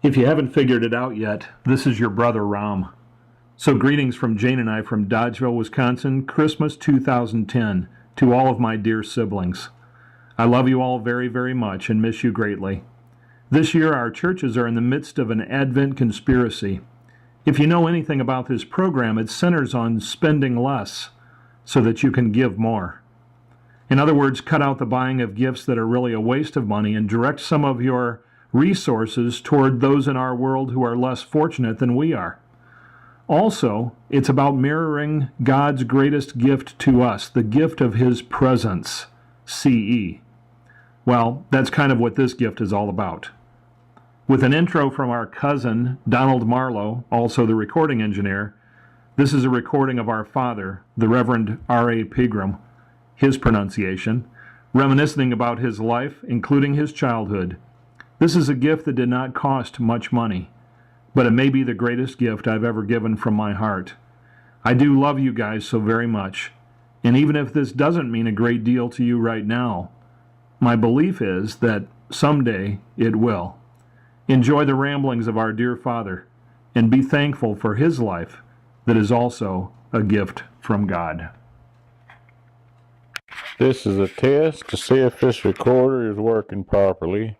If you haven't figured it out yet, this is your brother Ram. So, greetings from Jane and I from Dodgeville, Wisconsin, Christmas 2010, to all of my dear siblings. I love you all very, very much and miss you greatly. This year, our churches are in the midst of an Advent conspiracy. If you know anything about this program, it centers on spending less so that you can give more. In other words, cut out the buying of gifts that are really a waste of money and direct some of your resources toward those in our world who are less fortunate than we are. Also, it's about mirroring God's greatest gift to us, the gift of His presence, CE. Well, that's kind of what this gift is all about. With an intro from our cousin, Donald Marlowe, also the recording engineer, this is a recording of our father, the Reverend R.A. Pegram, his pronunciation, reminiscing about his life, including his childhood. This is a gift that did not cost much money, but it may be the greatest gift I've ever given from my heart. I do love you guys so very much, and even if this doesn't mean a great deal to you right now, my belief is that someday it will. Enjoy the ramblings of our dear Father, and be thankful for his life that is also a gift from God. This is a test to see if this recorder is working properly,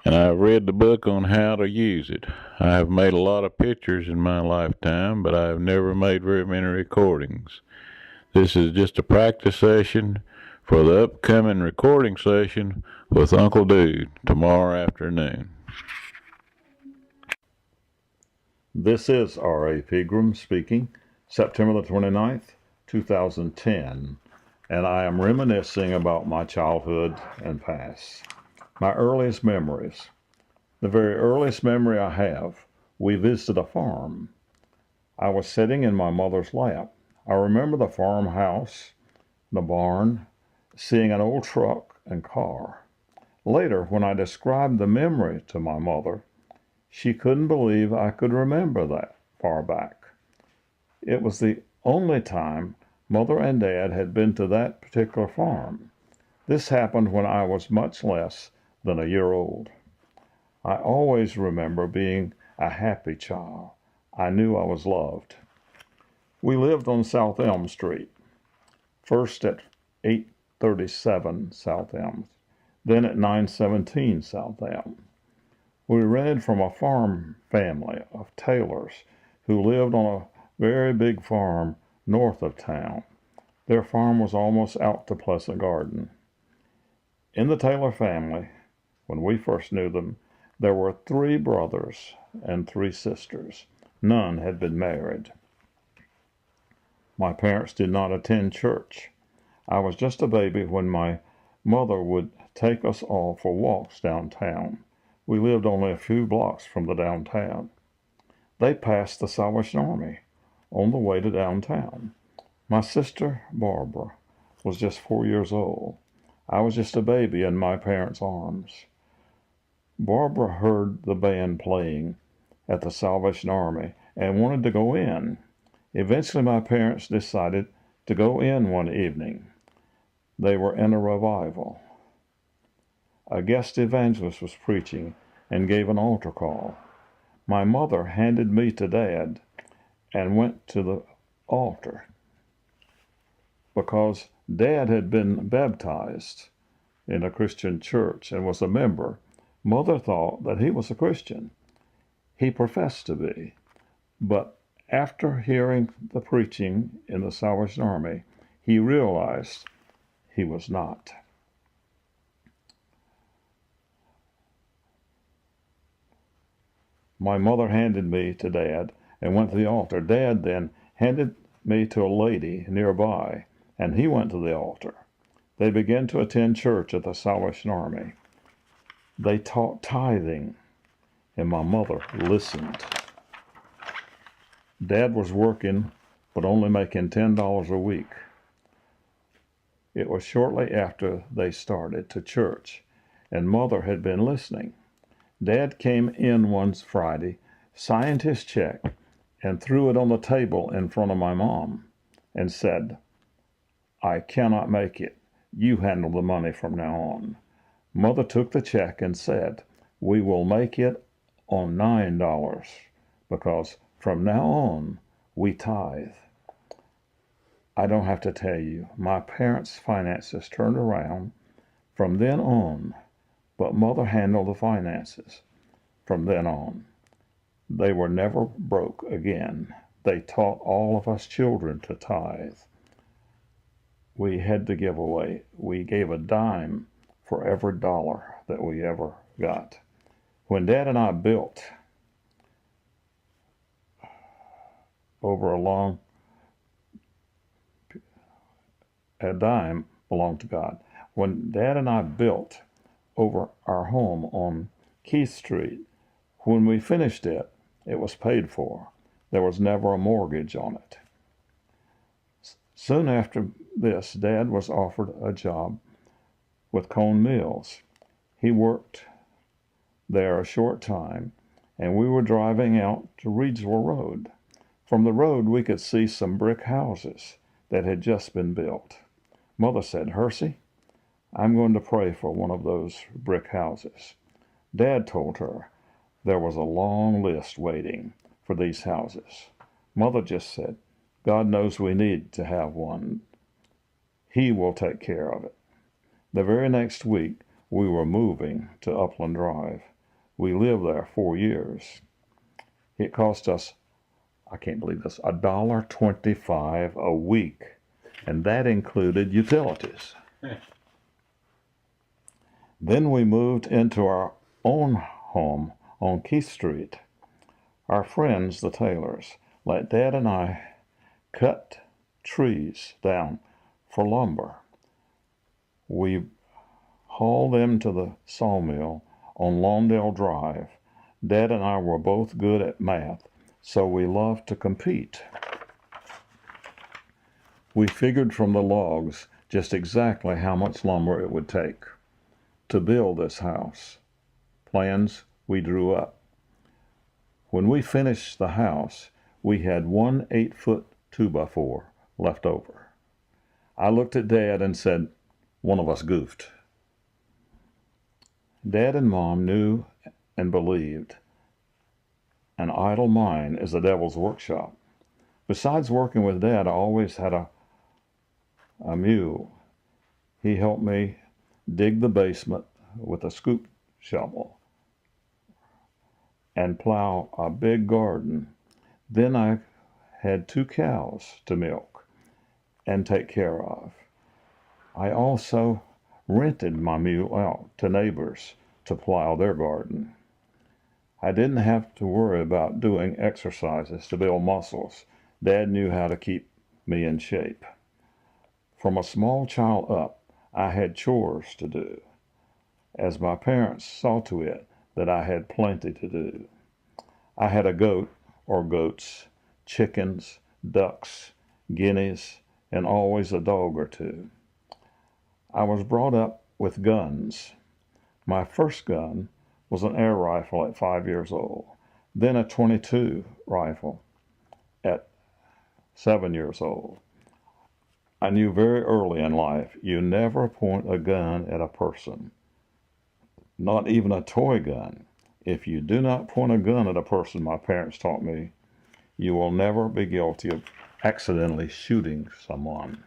and I've read the book on how to use it. I have made a lot of pictures in my lifetime, but I have never made very many recordings. This is just a practice session for the upcoming recording session with Uncle Dude tomorrow afternoon. This is R.A. Pegram speaking, September the 29th, 2010, and I am reminiscing about my childhood and past. My earliest memories. The very earliest memory I have, we visited a farm. I was sitting in my mother's lap. I remember the farmhouse, the barn, seeing an old truck and car. Later, when I described the memory to my mother, she couldn't believe I could remember that far back. It was the only time Mother and Dad had been to that particular farm. This happened when I was much less than a year old. I always remember being a happy child. I knew I was loved. We lived on South Elm Street, first at 837 South Elm, then at 917 South Elm. We rented from a farm family of Taylors who lived on a very big farm north of town. Their farm was almost out to Pleasant Garden. In the Taylor family, when we first knew them, there were 3 brothers and 3 sisters. None had been married. My parents did not attend church. I was just a baby when my mother would take us all for walks downtown. We lived only a few blocks from the downtown. They passed the Salvation Army on the way to downtown. My sister, Barbara, was just 4 years old. I was just a baby in my parents' arms. Barbara heard the band playing at the Salvation Army and wanted to go in. Eventually, my parents decided to go in one evening. They were in a revival. A guest evangelist was preaching and gave an altar call. My mother handed me to Dad and went to the altar. Because Dad had been baptized in a Christian church and was a member, Mother thought that he was a Christian. He professed to be. But after hearing the preaching in the Salvation Army, he realized he was not. My mother handed me to Dad and went to the altar. Dad then handed me to a lady nearby, and he went to the altar. They began to attend church at the Salvation Army. They taught tithing, and my mother listened. Dad was working, but only making $10 a week. It was shortly after they started to church, and Mother had been listening. Dad came in one Friday, signed his check, and threw it on the table in front of my mom and said, "I cannot make it. You handle the money from now on." Mother took the check and said, "We will make it on $9 because from now on we tithe. I don't have to tell you, my parents' finances turned around from then on, but Mother handled the finances from then on. They were never broke again. They taught all of us children to tithe. We had to give away. We gave a dime for every dollar that we ever got. When Dad and I built over a dime belonged to God. When Dad and I built over our home on Keith Street, when we finished it, it was paid for. There was never a mortgage on it. Soon after this, Dad was offered a job with Cone Mills. He worked there a short time, and we were driving out to Reedsville Road. From the road, we could see some brick houses that had just been built. Mother said, "Hersey, I'm going to pray for one of those brick houses." Dad told her there was a long list waiting for these houses. Mother just said, "God knows we need to have one. He will take care of it." The very next week, we were moving to Upland Drive. We lived there 4 years. It cost us, I can't believe this, $1.25 a week, and that included utilities. Then we moved into our own home on Keith Street. Our friends, the Taylors, let Dad and I cut trees down for lumber. We hauled them to the sawmill on Lawndale Drive. Dad and I were both good at math, so we loved to compete. We figured from the logs just exactly how much lumber it would take to build this house. Plans we drew up. When we finished the house, we had one 8-foot 2x4 left over. I looked at Dad and said, "One of us goofed." Dad and Mom knew and believed an idle mind is the devil's workshop. Besides working with Dad, I always had a mule. He helped me dig the basement with a scoop shovel and plow a big garden. Then I had 2 cows to milk and take care of. I also rented my mule out to neighbors to plow their garden. I didn't have to worry about doing exercises to build muscles. Dad knew how to keep me in shape. From a small child up, I had chores to do, as my parents saw to it that I had plenty to do. I had a goat or goats, chickens, ducks, guineas, and always a dog or 2. I was brought up with guns. My first gun was an air rifle at 5 years old, then a .22 rifle at 7 years old. I knew very early in life you never point a gun at a person, not even a toy gun. If you do not point a gun at a person, my parents taught me, you will never be guilty of accidentally shooting someone.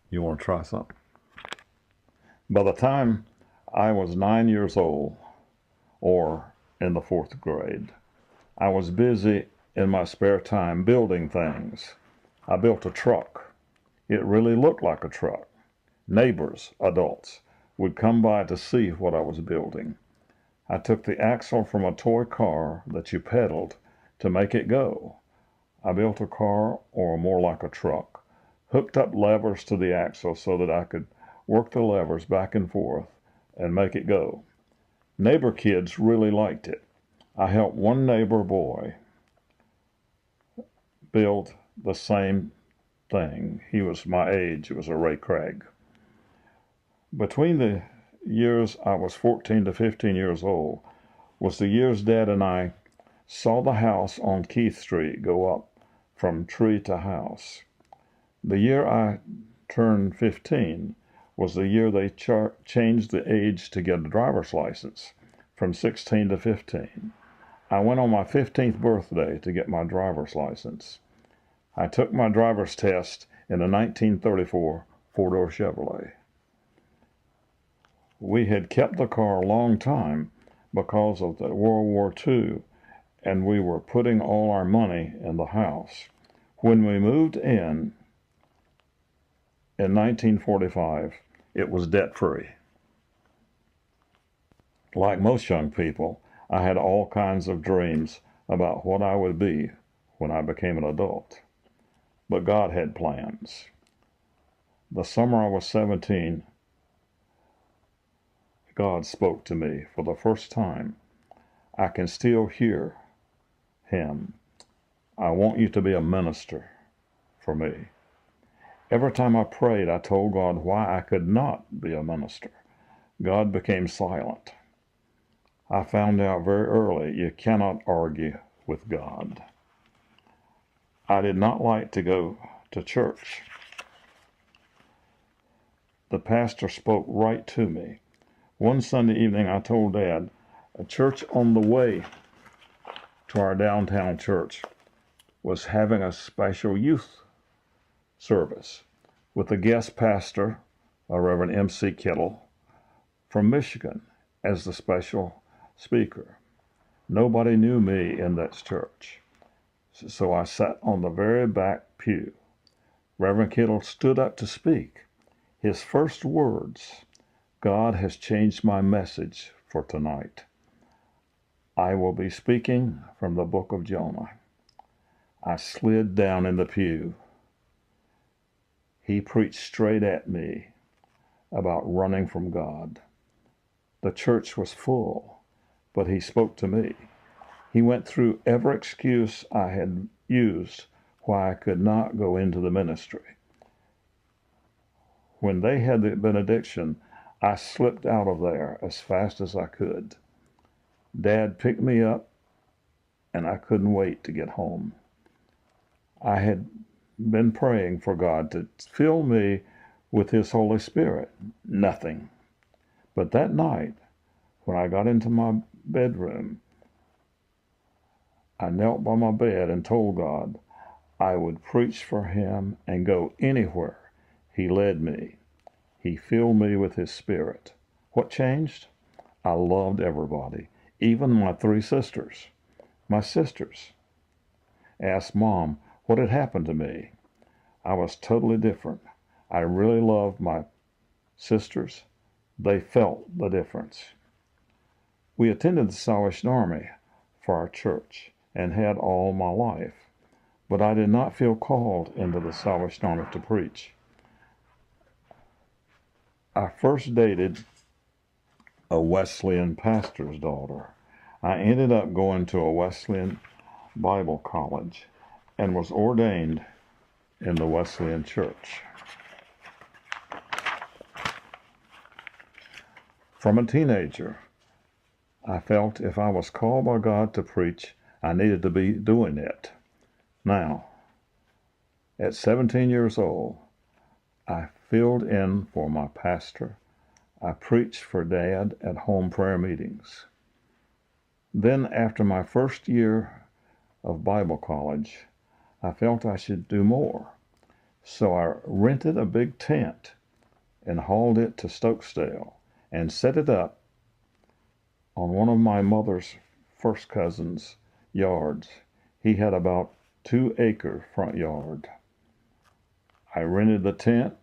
You want to try something? By the time I was 9 years old, or in the 4th grade, I was busy in my spare time building things. I built a truck. It really looked like a truck. Neighbors, adults, would come by to see what I was building. I took the axle from a toy car that you pedaled to make it go. I built a car, or more like a truck, hooked up levers to the axle so that I could work the levers back and forth and make it go. Neighbor kids really liked it. I helped one neighbor boy build the same thing. He was my age. It was a Ray Craig. Between the years I was 14 to 15 years old was the years Dad and I saw the house on Keith Street go up from tree to house. The year I turned 15 was the year they changed the age to get a driver's license from 16 to 15. I went on my 15th birthday to get my driver's license. I took my driver's test in a 1934 four-door Chevrolet. We had kept the car a long time because of the World War II, and we were putting all our money in the house. When we moved in 1945, it was debt-free. Like most young people, I had all kinds of dreams about what I would be when I became an adult. But God had plans. The summer I was 17, God spoke to me for the first time. I can still hear Him. I want you to be a minister for me. Every time I prayed, I told God why I could not be a minister. God became silent. I found out very early you cannot argue with God. I did not like to go to church. The pastor spoke right to me. One Sunday evening, I told Dad, a church on the way to our downtown church was having a special youth service with a guest pastor, a Reverend M.C. Kittle, from Michigan, as the special speaker. Nobody knew me in that church, so I sat on the very back pew. Reverend Kittle stood up to speak. His first words, God has changed my message for tonight. I will be speaking from the book of Jonah. I slid down in the pew. He preached straight at me about running from God. The church was full, but he spoke to me. He went through every excuse I had used why I could not go into the ministry. When they had the benediction, I slipped out of there as fast as I could. Dad picked me up, and I couldn't wait to get home. I had been praying for God to fill me with His Holy Spirit. Nothing. But that night, when I got into my bedroom, I knelt by my bed and told God I would preach for Him and go anywhere He led me. He filled me with His Spirit. What changed? I loved everybody, even my three sisters. My sisters asked Mom what had happened to me. I was totally different. I really loved my sisters. They felt the difference. We attended the Salvation Army for our church and had all my life, but I did not feel called into the Salvation Army to preach. I first dated a Wesleyan pastor's daughter. I ended up going to a Wesleyan Bible college and was ordained in the Wesleyan church. From a teenager, I felt if I was called by God to preach, I needed to be doing it. Now, at 17 years old, I filled in for my pastor. I preached for Dad at home prayer meetings. Then, after my first year of Bible college, I felt I should do more. So I rented a big tent and hauled it to Stokesdale and set it up on one of my mother's first cousin's yards. He had about 2-acre front yard. I rented the tent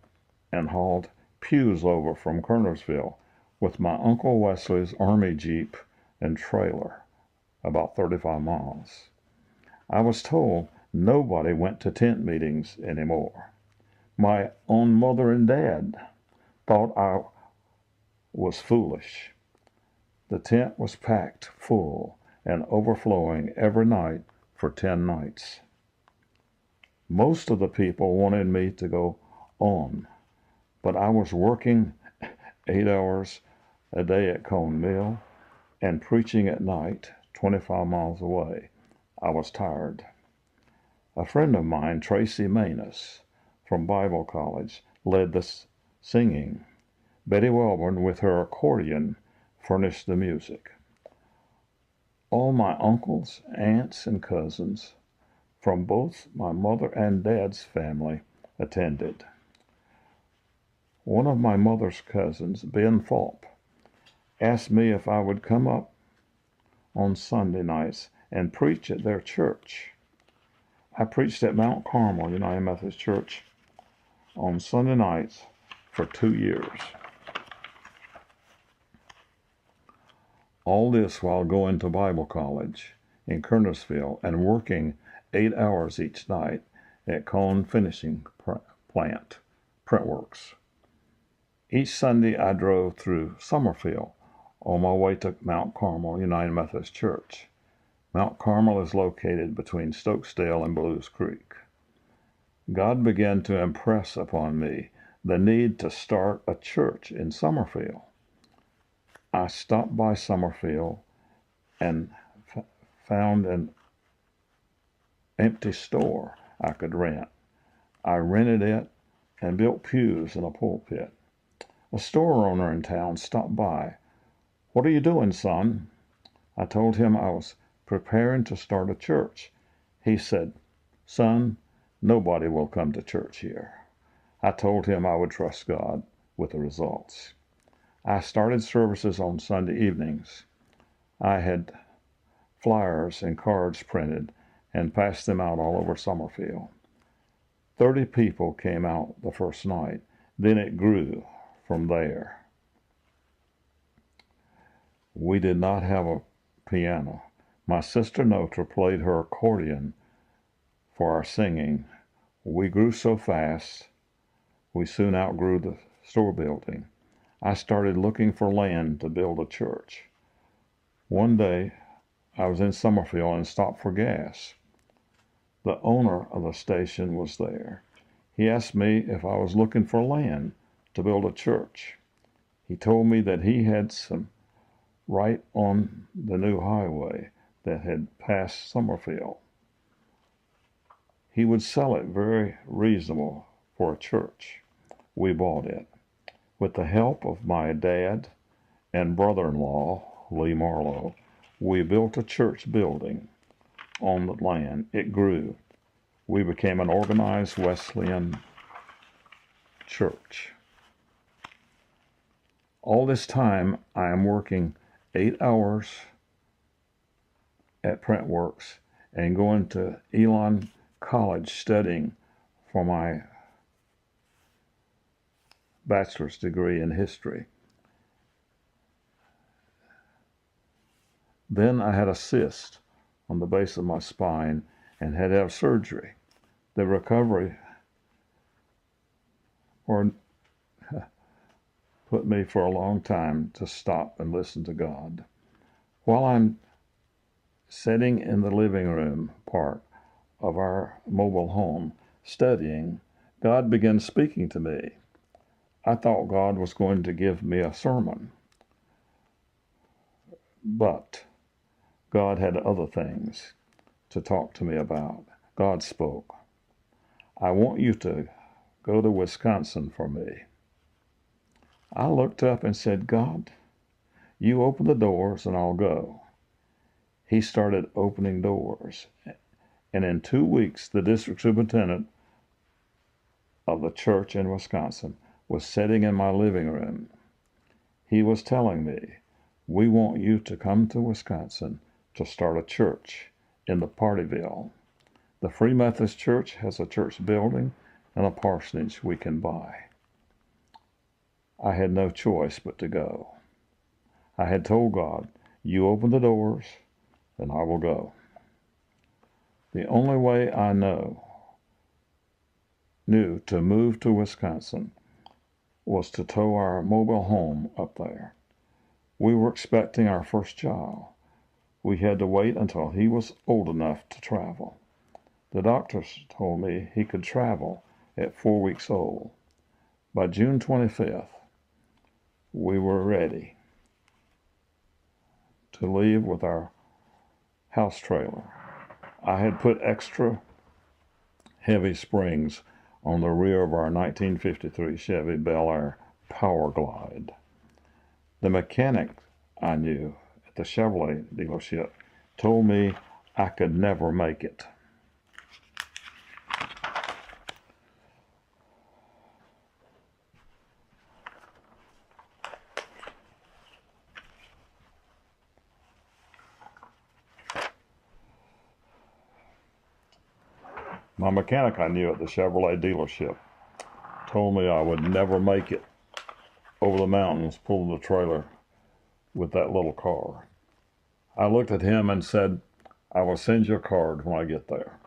and hauled pews over from Kernersville with my Uncle Wesley's Army Jeep and trailer, about 35 miles. I was told nobody went to tent meetings anymore. My own mother and dad thought I was foolish. The tent was packed full and overflowing every night for 10 nights. Most of the people wanted me to go on, but I was working 8 hours a day at Cone Mill and preaching at night 25 miles away. I was tired. A friend of mine, Tracy Manus, from Bible college, led the singing. Betty Welborn, with her accordion, furnished the music. All my uncles, aunts, and cousins from both my mother and dad's family attended. One of my mother's cousins, Ben Thorpe, asked me if I would come up on Sunday nights and preach at their church. I preached at Mount Carmel United Methodist Church on Sunday nights for 2 years. All this while going to Bible college in Kernersville and working 8 hours each night at Cone Finishing Plant, Printworks. Each Sunday I drove through Summerfield on my way to Mount Carmel United Methodist Church. Mount Carmel is located between Stokesdale and Blues Creek. God began to impress upon me the need to start a church in Summerfield. I stopped by Summerfield and found an empty store I could rent. I rented it and built pews in a pulpit. A store owner in town stopped by. "What are you doing, son?" I told him I was preparing to start a church. He said, "Son, nobody will come to church here." I told him I would trust God with the results. I started services on Sunday evenings. I had flyers and cards printed and passed them out all over Summerfield. 30 people came out the first night. Then it grew from there. We did not have a piano. My sister Notra played her accordion for our singing. We grew so fast, we soon outgrew the store building. I started looking for land to build a church. One day, I was in Summerfield and stopped for gas. The owner of the station was there. He asked me if I was looking for land to build a church. He told me that he had some right on the new highway that had passed Summerfield. He would sell it very reasonable for a church. We bought it. With the help of my dad and brother-in-law, Lee Marlowe, we built a church building on the land. It grew. We became an organized Wesleyan church. All this time, I am working 8 hours at Printworks and going to Elon College studying for my bachelor's degree in history. Then I had a cyst on the base of my spine and had to have surgery. The recovery put me for a long time to stop and listen to God. While I'm sitting in the living room part of our mobile home studying, God began speaking to me. I thought God was going to give me a sermon, but God had other things to talk to me about. God spoke. "I want you to go to Wisconsin for me." I looked up and said, "God, you open the doors and I'll go." He started opening doors. And in 2 weeks, the district superintendent of the church in Wisconsin was sitting in my living room. He was telling me, "We want you to come to Wisconsin to start a church in the Partyville. The Free Methodist Church has a church building and a parsonage we can buy." I had no choice but to go. I had told God, "You open the doors, and I will go." The only way I knew to move to Wisconsin was to tow our mobile home up there. We were expecting our first child. We had to wait until he was old enough to travel. The doctors told me he could travel at 4 weeks old. By June 25th, we were ready to leave with our house trailer. I had put extra heavy springs on the rear of our 1953 Chevy Bel Air Powerglide. The mechanic I knew at the Chevrolet dealership told me I could never make it. My mechanic I knew at the Chevrolet dealership told me I would never make it over the mountains pulling the trailer with that little car. I looked at him and said, I will send you a card when I get there.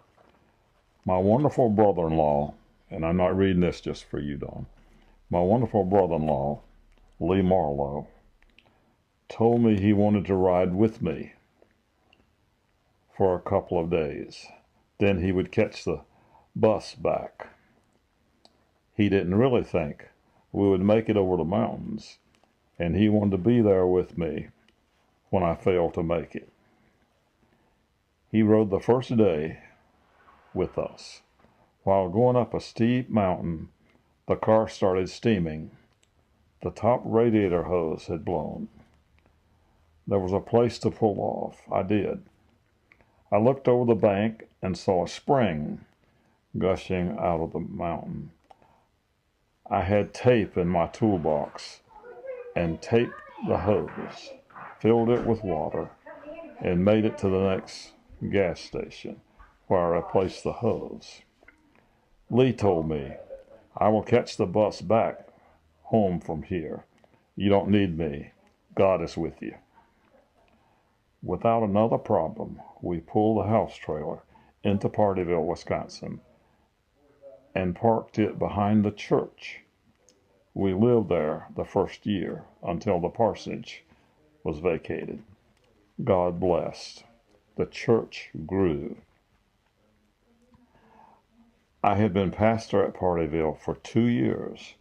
My wonderful brother-in-law, and I'm not reading this just for you, Don, my wonderful brother-in-law, Lee Marlowe, told me he wanted to ride with me for a couple of days. Then he would catch the bus back. He didn't really think we would make it over the mountains, and he wanted to be there with me when I failed to make it. He rode the first day with us. While going up a steep mountain, the car started steaming. The top radiator hose had blown. There was a place to pull off. I did. I looked over the bank and saw a spring gushing out of the mountain. I had tape in my toolbox and taped the hose, filled it with water, and made it to the next gas station where I placed the hose. Lee told me, I will catch the bus back home from here. You don't need me. God is with you. Without another problem, we pulled the house trailer into Partyville, Wisconsin, and parked it behind the church. We lived there the first year until the parsonage was vacated. God blessed. The church grew. I had been pastor at Partyville for 2 years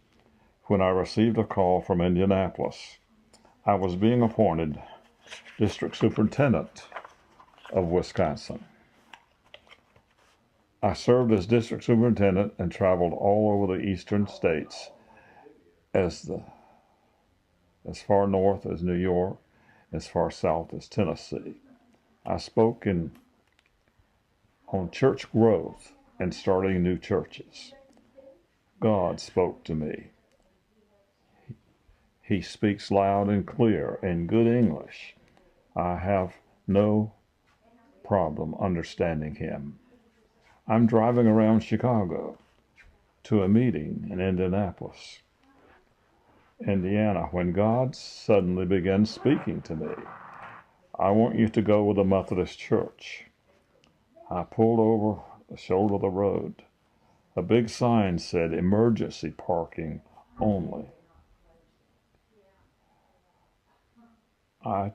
when I received a call from Indianapolis. I was being appointed district superintendent of Wisconsin. I served as district superintendent and traveled all over the eastern states as far north as New York, as far south as Tennessee. I spoke on church growth and starting new churches. God spoke to me. He speaks loud and clear in good English. I have no problem understanding him. I'm driving around Chicago to a meeting in Indianapolis, Indiana, when God suddenly began speaking to me. I want you to go with the Methodist Church. I pulled over the shoulder of the road. A big sign said emergency parking only. I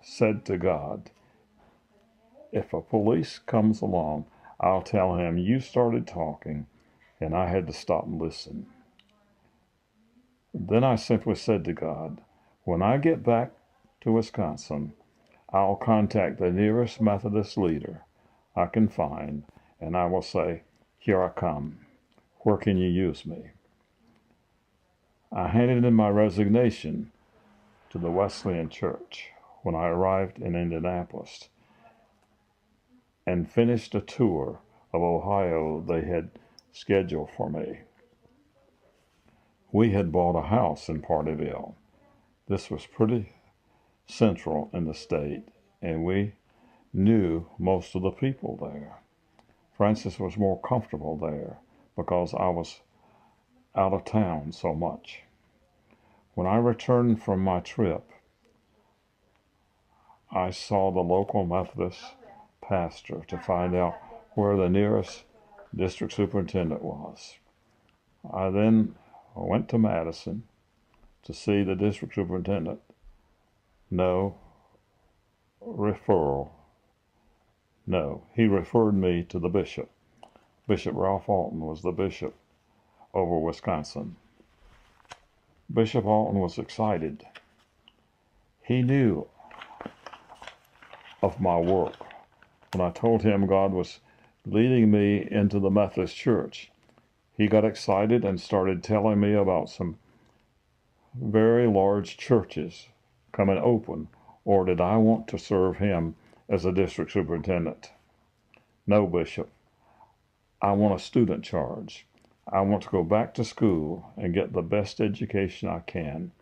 said to God, if a police comes along, I'll tell him you started talking and I had to stop and listen. Then I simply said to God, when I get back to Wisconsin, I'll contact the nearest Methodist leader I can find, and I will say, here I come. Where can you use me? I handed in my resignation to the Wesleyan Church when I arrived in Indianapolis and finished a tour of Ohio they had scheduled for me. We had bought a house in Partyville. This was pretty central in the state, and we knew most of the people there. Francis was more comfortable there because I was out of town so much. When I returned from my trip, I saw the local Methodist pastor to find out where the nearest district superintendent was. I then went to Madison to see the district superintendent. No referral. No, he referred me to the bishop. Bishop Ralph Alton was the bishop over Wisconsin. Bishop Alton was excited. He knew of my work. When I told him God was leading me into the Methodist Church, he got excited and started telling me about some very large churches coming open, or did I want to serve him as a district superintendent? No, Bishop. I want a student charge. I want to go back to school and get the best education I can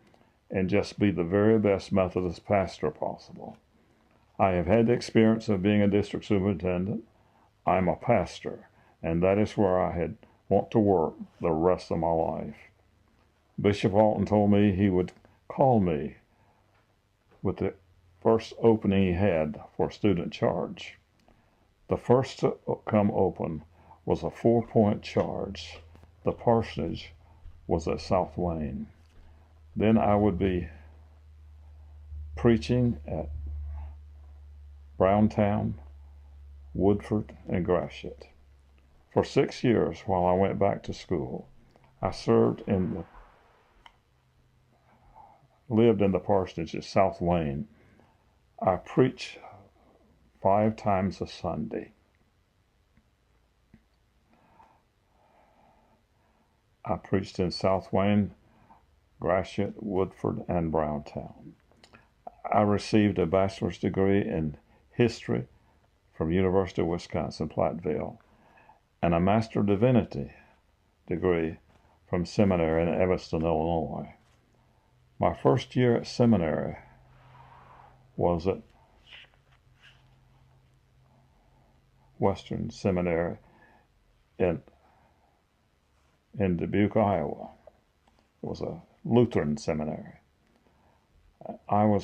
and just be the very best Methodist pastor possible. I have had the experience of being a district superintendent. I'm a pastor, and that is where I want to work the rest of my life. Bishop Walton told me he would call me with the first opening he had for student charge. The first to come open was a 4-point charge. The parsonage was at South Wayne. Then I would be preaching at Browntown, Woodford, and Gratiot. For 6 years, while I went back to school, I lived in the parsonage at South Wayne. I preached 5 times a Sunday. I preached in South Wayne, Gratiot, Woodford, and Browntown. I received a bachelor's degree in history from University of Wisconsin-Platteville and a Master of Divinity degree from seminary in Evanston, Illinois. My first year at seminary was at Western Seminary in Dubuque, Iowa. It was a Lutheran seminary. I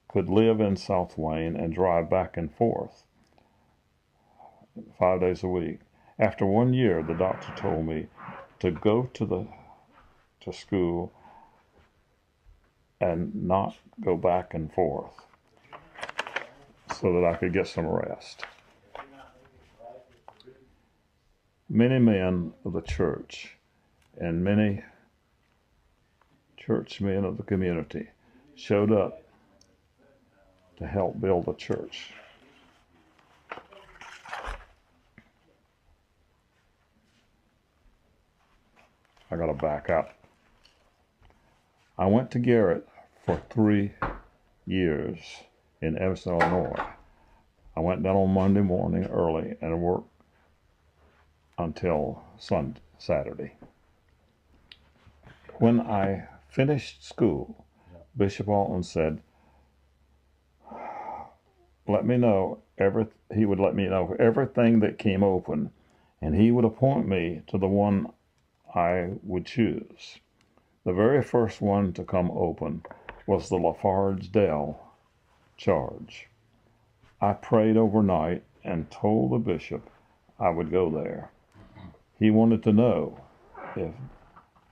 could live in South Wayne and drive back and forth 5 days a week. After 1 year, the doctor told me to go to school and not go back and forth so that I could get some rest. Many men of the church and many churchmen of the community showed up to help build the church. I gotta back up. I went to Garrett for 3 years in Evanston, Illinois. I went down on Monday morning early and worked until Saturday. When I finished school, Bishop Walton said, he would let me know everything that came open, and he would appoint me to the one I would choose. The very first one to come open was the Lafarge Dell charge. I prayed overnight and told the bishop I would go there. He wanted to know if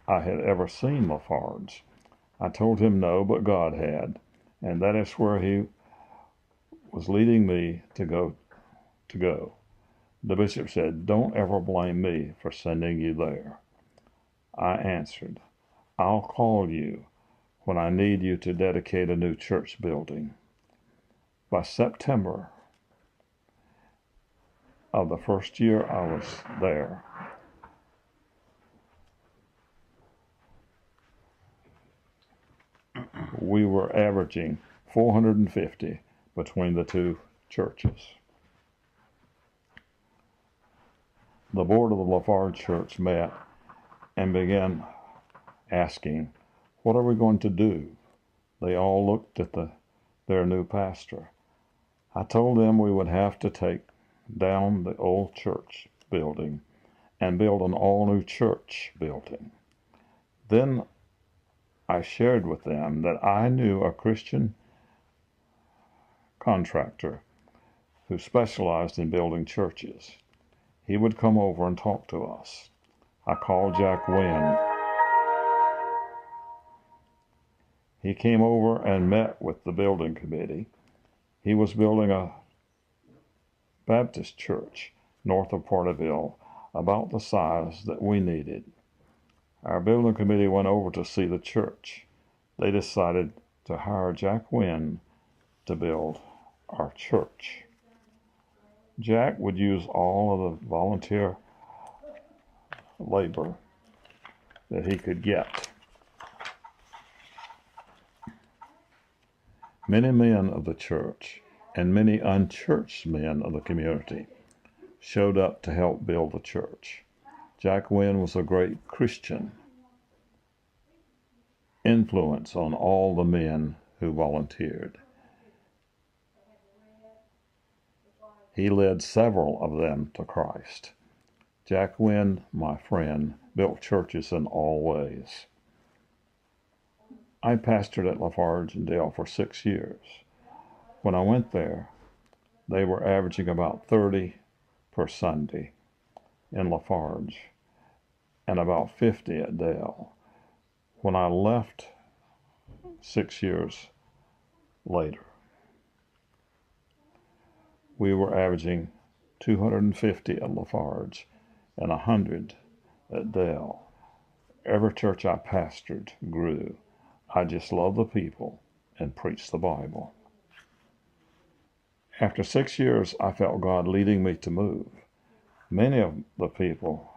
I had ever seen Lafarge. I told him no, but God had, and that is where he was leading me to go. The bishop said, "Don't ever blame me for sending you there." I answered, "I'll call you when I need you to dedicate a new church building." By September of the first year I was there, we were averaging 450 between the two churches. The board of the Lafarge Church met and began asking, "What are we going to do?" They all looked at their new pastor. I told them we would have to take down the old church building and build an all-new church building. Then I shared with them that I knew a Christian contractor who specialized in building churches. He would come over and talk to us. I called Jack Wynn. He came over and met with the building committee. He was building a Baptist church north of Porterville, about the size that we needed. Our building committee went over to see the church. They decided to hire Jack Wynn to build our church. Jack would use all of the volunteer labor that he could get. Many men of the church and many unchurched men of the community showed up to help build the church. Jack Wynn was a great Christian influence on all the men who volunteered. He led several of them to Christ. Jack Wynn, my friend, built churches in all ways. I pastored at Lafarge and Dale for 6 years. When I went there, they were averaging about 30 per Sunday in Lafarge and about 50 at Dale. When I left 6 years later, we were averaging 250 at Lafarge and 100 at Dale. Every church I pastored grew. I just loved the people and preached the Bible. After 6 years, I felt God leading me to move. Many of the people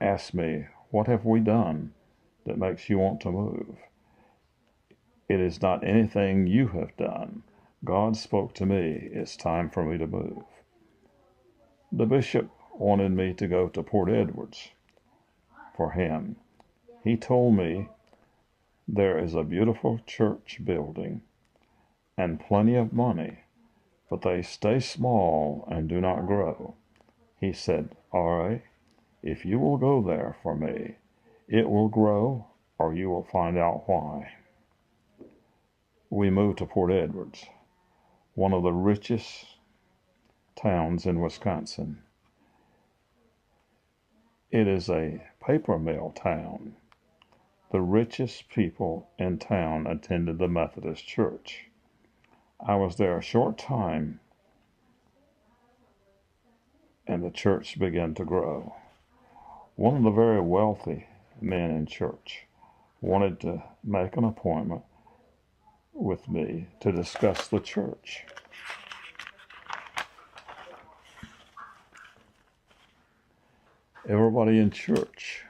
asked me, "What have we done that makes you want to move?" It is not anything you have done. God spoke to me, it's time for me to move. The bishop wanted me to go to Port Edwards for him. He told me there is a beautiful church building and plenty of money, but they stay small and do not grow. He said, "R.A., if you will go there for me, it will grow or you will find out why." We moved to Port Edwards, one of the richest towns in Wisconsin. It is a paper mill town. The richest people in town attended the Methodist Church. I was there a short time, and the church began to grow. One of the very wealthy men in church wanted to make an appointment with me to discuss the church. Everybody in church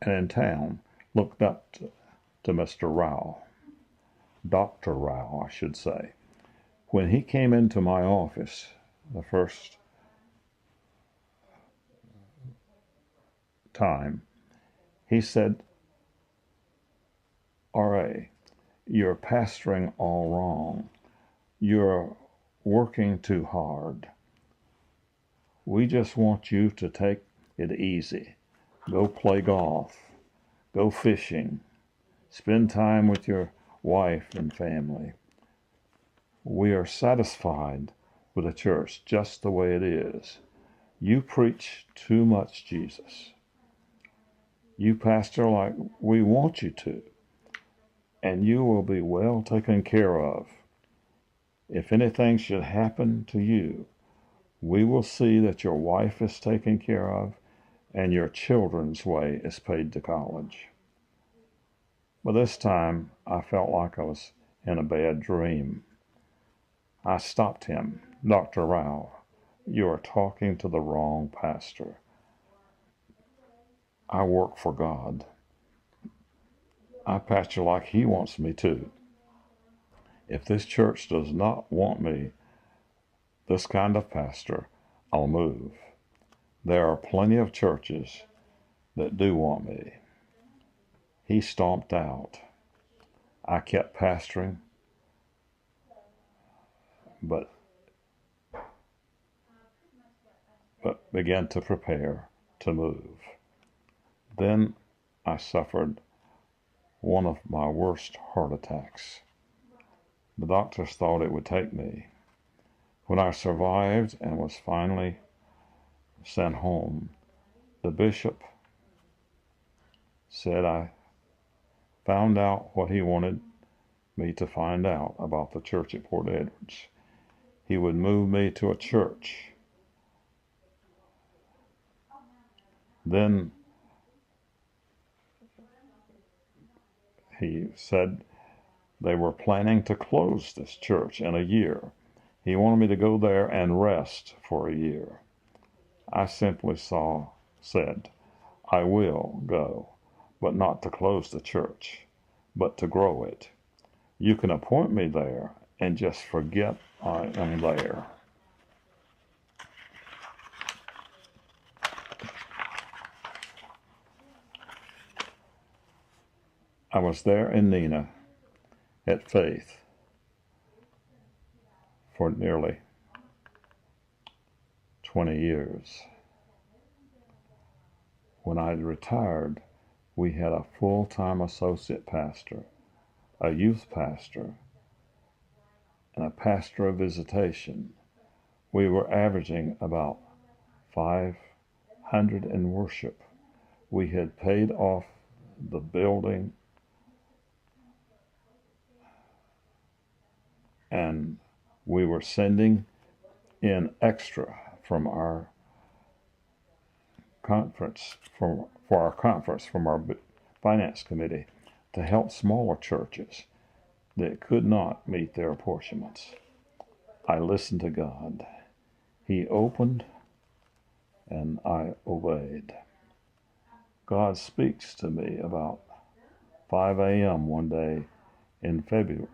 and in town looked up to Mr. Rao, Dr. Rao, I should say. When he came into my office the first time, he said, "R.A., you're pastoring all wrong. You're working too hard. We just want you to take it easy. Go play golf. Go fishing. Spend time with your wife and family. We are satisfied with the church just the way it is. You preach too much Jesus. You pastor like we want you to, and you will be well taken care of. If anything should happen to you, we will see that your wife is taken care of and your children's way is paid to college." But this time, I felt like I was in a bad dream. I stopped him. "Dr. Rao, you are talking to the wrong pastor. I work for God. I pastor like He wants me to. If this church does not want me, this kind of pastor, I'll move. There are plenty of churches that do want me." He stomped out. I kept pastoring, but began to prepare to move. Then I suffered one of my worst heart attacks. The doctors thought it would take me. When I survived and was finally sent home, the bishop said I found out what he wanted me to find out about the church at Port Edwards. He would move me to a church. Then he said they were planning to close this church in a year. He wanted me to go there and rest for a year. I simply said, I will go, but not to close the church, but to grow it. You can appoint me there and just forget I am there. I was there in Neenah at Faith for nearly 20 years. When I retired, we had a full-time associate pastor, a youth pastor, and a pastor of visitation. We were averaging about 500 in worship. We had paid off the building and we were sending in extra from our conference, for our conference, from our finance committee to help smaller churches that could not meet their apportionments. I listened to God. He opened and I obeyed. God speaks to me about 5 a.m. one day in February.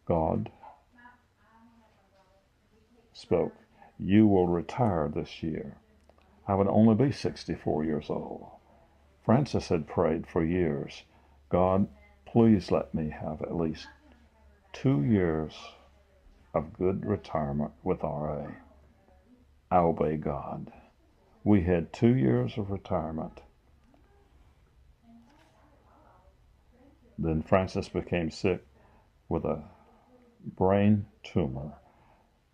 God spoke, you will retire this year. I would only be 64 years old. Francis had prayed for years, God, please let me have at least 2 years of good retirement with RA. I obey God. We had 2 years of retirement. Then Frances became sick with a brain tumor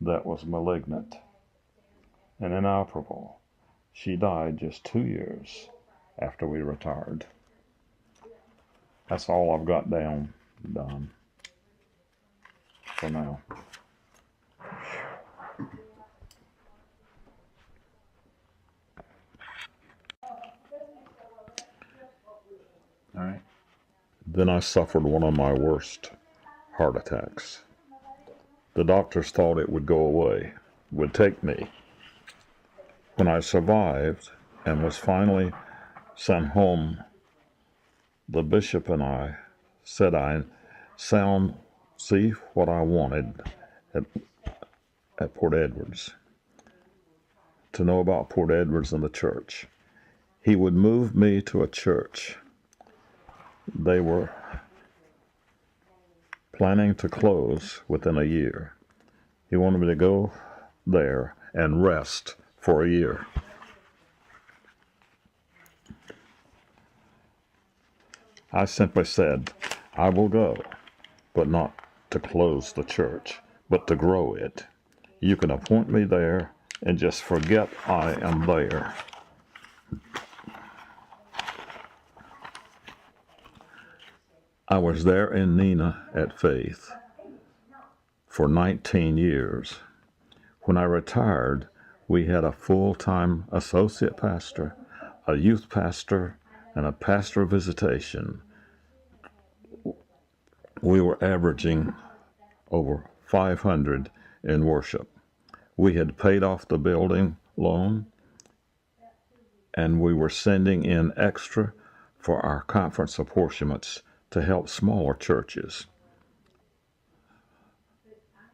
that was malignant and inoperable. She died just 2 years after we retired. That's all I've got down, Don, for now. All right. Then I suffered one of my worst heart attacks. The doctors thought it would go away, would take me. When I survived and was finally sent home, the bishop and I said I'd see what I wanted at Port Edwards, to know about Port Edwards and the church. He would move me to a church they were planning to close within a year. He wanted me to go there and rest for a year. I simply said, I will go, but not to close the church, but to grow it. You can appoint me there and just forget I am there. I was there in Neenah at Faith for 19 years. When I retired, we had a full-time associate pastor, a youth pastor, and a pastor of visitation. We were averaging over 500 in worship. We had paid off the building loan, and we were sending in extra for our conference apportionments to help smaller churches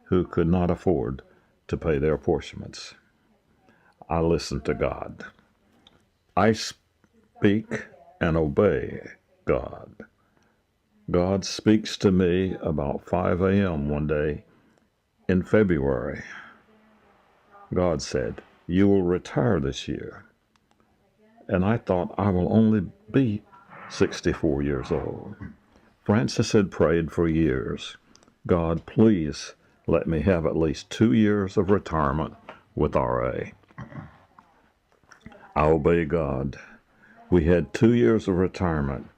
who could not afford to pay their apportionments. I listened to God. I speak and obey God. God speaks to me about 5 a.m. one day in February. God said, you will retire this year. And I thought I will only be 64 years old. Francis had prayed for years, God, please let me have at least 2 years of retirement with RA. I obey God. We had 2 years of retirement.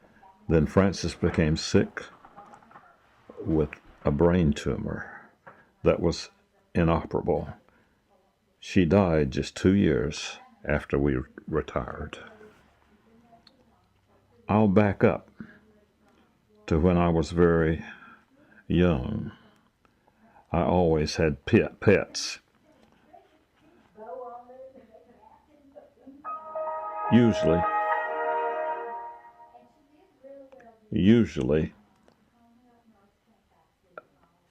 Then Frances became sick with a brain tumor that was inoperable. She died just 2 years after we retired. I'll back up to when I was very young. I always had pets. Usually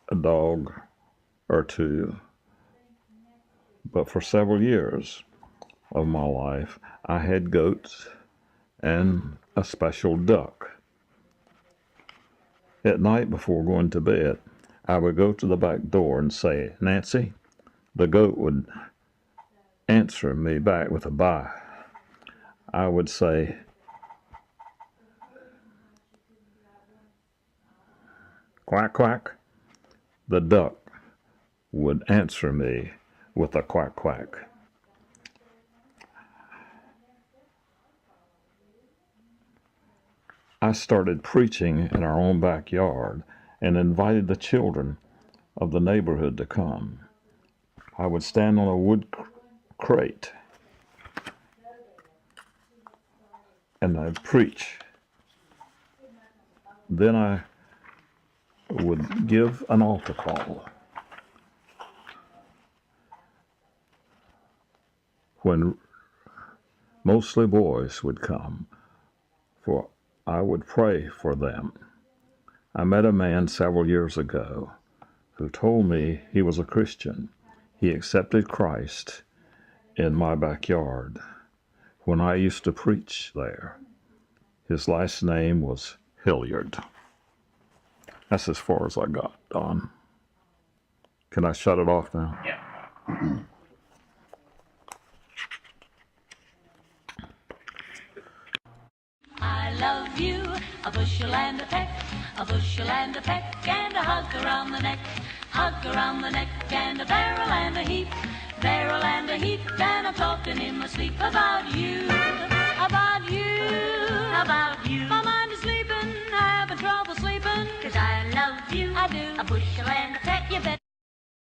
a dog or two, but for several years of my life, I had goats and a special duck. At night before going to bed, I would go to the back door and say, "Nancy." The goat would answer me back with a bye. I would say, "Quack, quack." The duck would answer me with a quack, quack. I started preaching in our own backyard and invited the children of the neighborhood to come. I would stand on a wood crate and I'd preach. Then I would give an altar call. When mostly boys would come, for I would pray for them. I met a man several years ago who told me he was a Christian. He accepted Christ in my backyard when I used to preach there. His last name was Hilliard. That's as far as I got, Don. Can I shut it off now? Yeah. I love you, a bushel and a peck, a bushel and a peck, and a hug around the neck, and a barrel and a heap, and I'm talking in my sleep about you, about you, about you. My mind is sleeping, having trouble sleeping, 'cause I love you, I do, a bushel and